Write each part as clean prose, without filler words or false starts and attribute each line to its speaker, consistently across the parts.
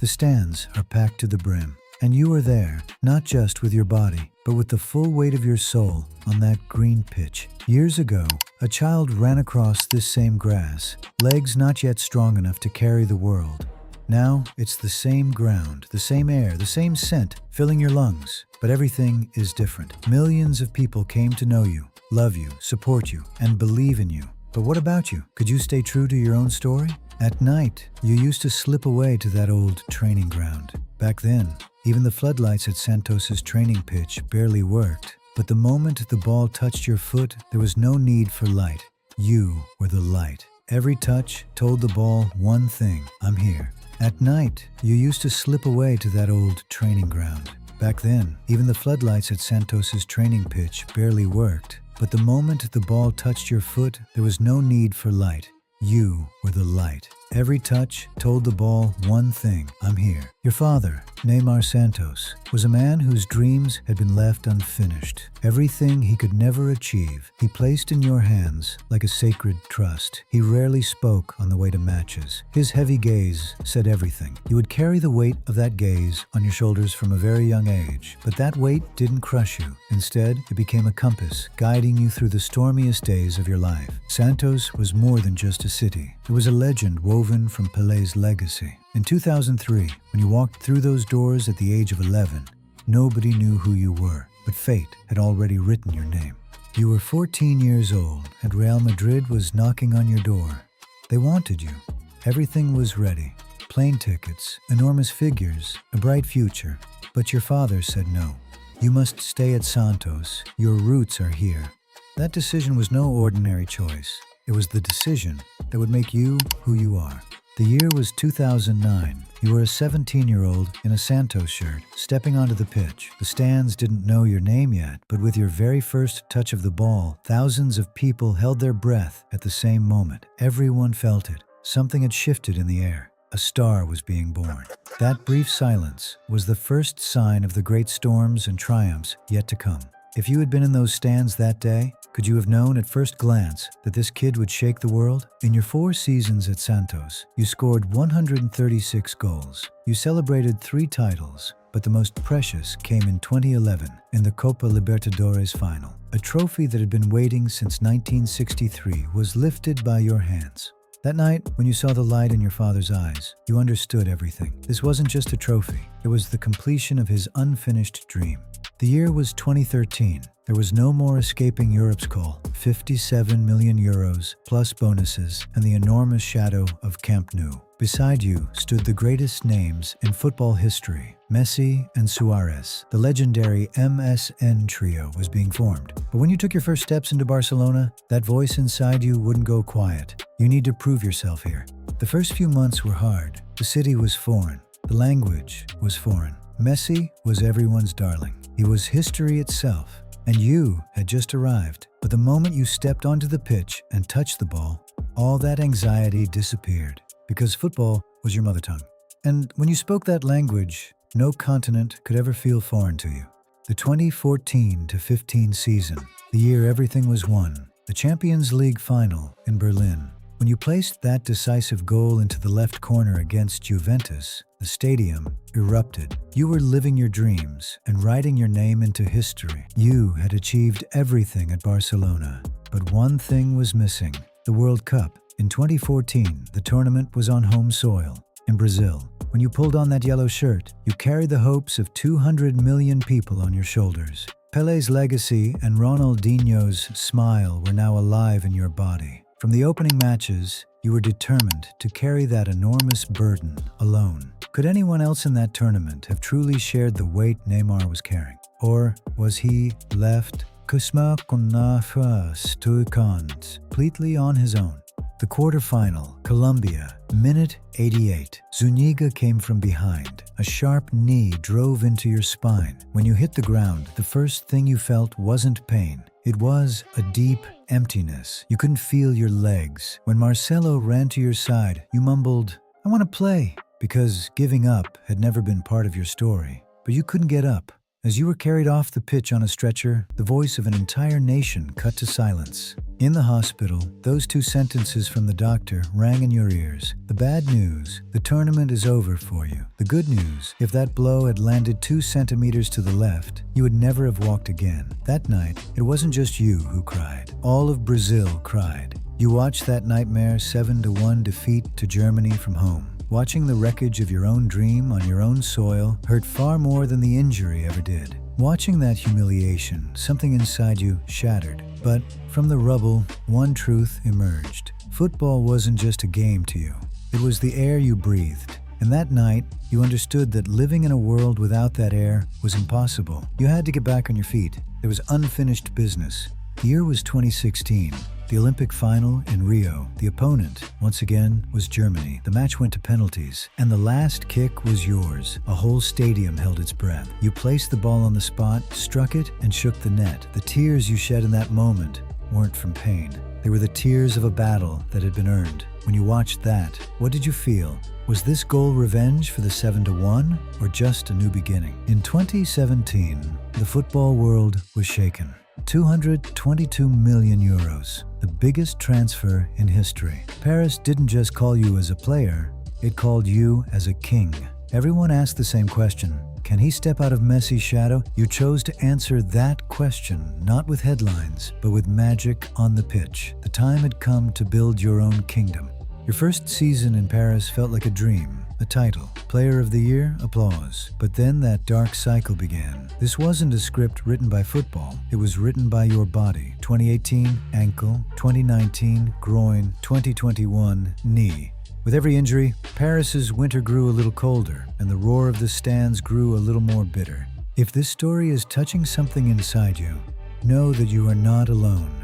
Speaker 1: The stands are packed to the brim, and you are there, not just with your body, but with the full weight of your soul on that green pitch. Years ago, a child ran across this same grass, legs not yet strong enough to carry the world. Now, it's the same ground, the same air, the same scent filling your lungs, but everything is different. Millions of people came to know you, love you, support you, and believe in you. But what about you? Could you stay true to your own story? At night, you used to slip away to that old training ground. Back then, even the floodlights at Santos's training pitch barely worked. But the moment the ball touched your foot, there was no need for light. You were the light. Every touch told the ball one thing: I'm here. At night, you used to slip away to that old training ground. Back then, even the floodlights at Santos's training pitch barely worked. But the moment the ball touched your foot, there was no need for light. You were the light. Every touch told the ball one thing: I'm here. Your father, Neymar Santos, was a man whose dreams had been left unfinished. Everything he could never achieve, he placed in your hands like a sacred trust. He rarely spoke on the way to matches. His heavy gaze said everything. You would carry the weight of that gaze on your shoulders from a very young age. But that weight didn't crush you. Instead, it became a compass, guiding you through the stormiest days of your life. Santos was more than just a city. It was a legend woven from Pelé's legacy. In 2003, when you walked through those doors at the age of 11, nobody knew who you were, but fate had already written your name. You were 14 years old, and Real Madrid was knocking on your door. They wanted you. Everything was ready. Plane tickets, enormous figures, a bright future. But your father said no. You must stay at Santos. Your roots are here. That decision was no ordinary choice. It was the decision that would make you who you are. The year was 2009. You were a 17-year-old in a Santos shirt, stepping onto the pitch. The stands didn't know your name yet, but with your very first touch of the ball, thousands of people held their breath at the same moment. Everyone felt it. Something had shifted in the air. A star was being born. That brief silence was the first sign of the great storms and triumphs yet to come. If you had been in those stands that day, could you have known at first glance that this kid would shake the world? In your 4 seasons at Santos, you scored 136 goals. You celebrated 3 titles, but the most precious came in 2011 in the Copa Libertadores final. A trophy that had been waiting since 1963 was lifted by your hands. That night, when you saw the light in your father's eyes, you understood everything. This wasn't just a trophy. It was the completion of his unfinished dream. The year was 2013. There was no more escaping Europe's call. 57 million euros, plus bonuses, and the enormous shadow of Camp Nou. Beside you stood the greatest names in football history. Messi and Suarez. The legendary MSN trio was being formed. But when you took your first steps into Barcelona, that voice inside you wouldn't go quiet. You need to prove yourself here. The first few months were hard. The city was foreign. The language was foreign. Messi was everyone's darling. He was history itself. And you had just arrived. But the moment you stepped onto the pitch and touched the ball, all that anxiety disappeared. Because football was your mother tongue. And when you spoke that language, no continent could ever feel foreign to you. The 2014-15 season, the year everything was won, the Champions League final in Berlin. When you placed that decisive goal into the left corner against Juventus, the stadium erupted. You were living your dreams and writing your name into history. You had achieved everything at Barcelona, but one thing was missing: the World Cup. In 2014, the tournament was on home soil, in Brazil. When you pulled on that yellow shirt, you carried the hopes of 200 million people on your shoulders. Pelé's legacy and Ronaldinho's smile were now alive in your body. From the opening matches, you were determined to carry that enormous burden alone. Could anyone else in that tournament have truly shared the weight Neymar was carrying? Or was he left completely on his own? The quarterfinal, Colombia, minute 88. Zuniga came from behind. A sharp knee drove into your spine. When you hit the ground, the first thing you felt wasn't pain. It was a deep emptiness. You couldn't feel your legs. When Marcelo ran to your side, you mumbled, "I want to play," because giving up had never been part of your story. But you couldn't get up. As you were carried off the pitch on a stretcher, the voice of an entire nation cut to silence. In the hospital, those two sentences from the doctor rang in your ears. The bad news, the tournament is over for you. The good news, if that blow had landed 2 centimeters to the left, you would never have walked again. That night, it wasn't just you who cried. All of Brazil cried. You watched that nightmare 7-1 defeat to Germany from home. Watching the wreckage of your own dream on your own soil hurt far more than the injury ever did. Watching that humiliation, something inside you shattered. But from the rubble, one truth emerged. Football wasn't just a game to you. It was the air you breathed. And that night, you understood that living in a world without that air was impossible. You had to get back on your feet. There was unfinished business. The year was 2016. The Olympic final in Rio. The opponent, once again, was Germany. The match went to penalties, and the last kick was yours. A whole stadium held its breath. You placed the ball on the spot, struck it, and shook the net. The tears you shed in that moment weren't from pain. They were the tears of a battle that had been earned. When you watched that, what did you feel? Was this goal revenge for the 7-1, or just a new beginning? In 2017, the football world was shaken. 222 million euros, the biggest transfer in history. Paris didn't just call you as a player, it called you as a king. Everyone asked the same question. Can he step out of Messi's shadow? You chose to answer that question, not with headlines, but with magic on the pitch. The time had come to build your own kingdom. Your first season in Paris felt like a dream. A title, Player of the Year, applause. But then that dark cycle began. This wasn't a script written by football. It was written by your body. 2018, ankle. 2019, groin. 2021, knee. With every injury, Paris's winter grew a little colder, and the roar of the stands grew a little more bitter. If this story is touching something inside you, know that you are not alone.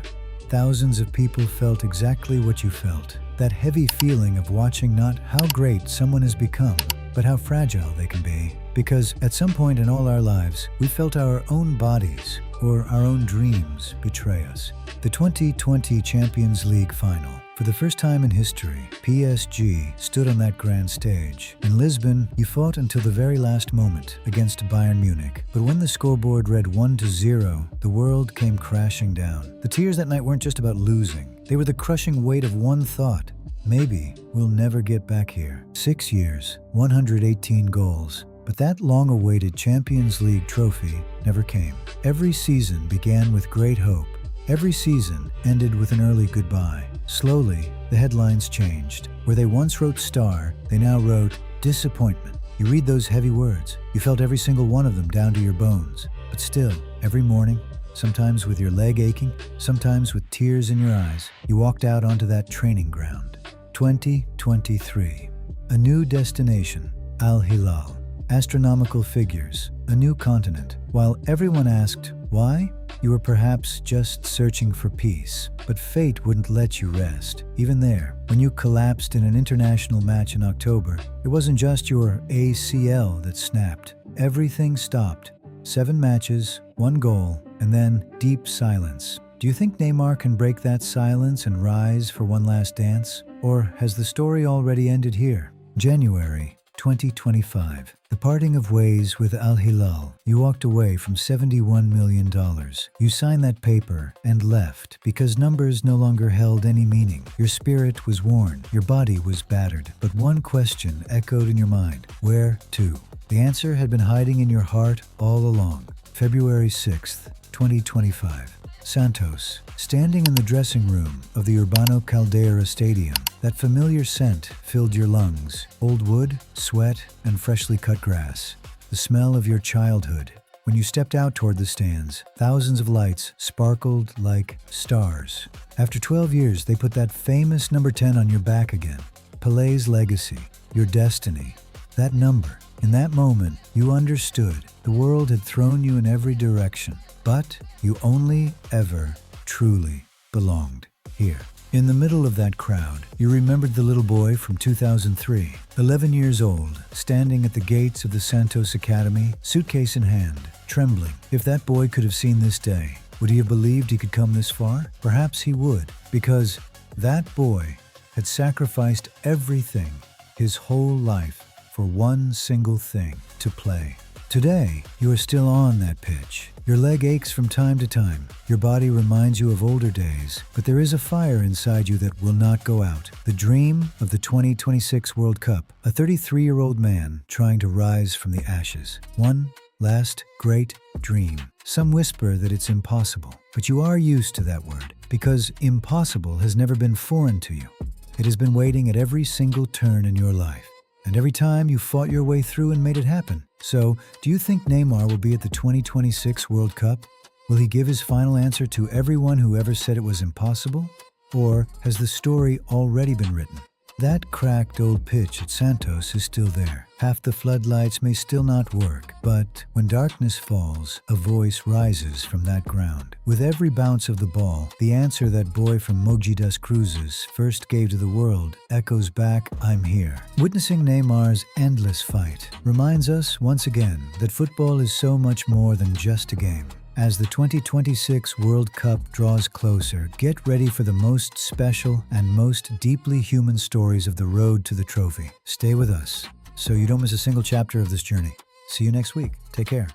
Speaker 1: Thousands of people felt exactly what you felt. That heavy feeling of watching not how great someone has become, but how fragile they can be. Because at some point in all our lives, we felt our own bodies or our own dreams betray us. The 2020 Champions League final. For the first time in history, PSG stood on that grand stage. In Lisbon, you fought until the very last moment against Bayern Munich. But when the scoreboard read 1-0, the world came crashing down. The tears that night weren't just about losing. They were the crushing weight of one thought. Maybe we'll never get back here. 6 years, 118 goals. But that long-awaited Champions League trophy never came. Every season began with great hope. Every season ended with an early goodbye. Slowly, the headlines changed. Where they once wrote star, they now wrote disappointment. You read those heavy words. You felt every single one of them down to your bones. But still, every morning, sometimes with your leg aching, sometimes with tears in your eyes, you walked out onto that training ground. 2023. A new destination, Al Hilal. Astronomical figures, a new continent. While everyone asked, why? You were perhaps just searching for peace. But fate wouldn't let you rest. Even there, when you collapsed in an international match in October, it wasn't just your ACL that snapped. Everything stopped. 7 matches, 1 goal, and then deep silence. Do you think Neymar can break that silence and rise for one last dance? Or has the story already ended here? January 2025. The parting of ways with Al Hilal. You walked away from $71 million. You signed that paper and left because numbers no longer held any meaning. Your spirit was worn. Your body was battered. But one question echoed in your mind. Where to? The answer had been hiding in your heart all along. February 6th, 2025. Santos, standing in the dressing room of the Urbano Caldeira Stadium. That familiar scent filled your lungs. Old wood, sweat, and freshly cut grass. The smell of your childhood. When you stepped out toward the stands, thousands of lights sparkled like stars. After 12 years, they put that famous number 10 on your back again. Pelé's legacy, your destiny. That number. In that moment, you understood. The world had thrown you in every direction. But you only ever truly belonged here. In the middle of that crowd, you remembered the little boy from 2003, 11 years old, standing at the gates of the Santos Academy, suitcase in hand, trembling. If that boy could have seen this day, would he have believed he could come this far? Perhaps he would, because that boy had sacrificed everything, his whole life, for one single thing, to play. Today, you are still on that pitch. Your leg aches from time to time. Your body reminds you of older days, but there is a fire inside you that will not go out. The dream of the 2026 World Cup, a 33-year-old man trying to rise from the ashes. One last great dream. Some whisper that it's impossible, but you are used to that word because impossible has never been foreign to you. It has been waiting at every single turn in your life. And every time you fought your way through and made it happen. So, do you think Neymar will be at the 2026 World Cup? Will he give his final answer to everyone who ever said it was impossible? Or has the story already been written? That cracked old pitch at Santos is still there. Half the floodlights may still not work, but when darkness falls, a voice rises from that ground. With every bounce of the ball, the answer that boy from Mogi das Cruzes first gave to the world echoes back, "I'm here." Witnessing Neymar's endless fight reminds us once again that football is so much more than just a game. As the 2026 World Cup draws closer, get ready for the most special and most deeply human stories of the road to the trophy. Stay with us so you don't miss a single chapter of this journey. See you next week. Take care.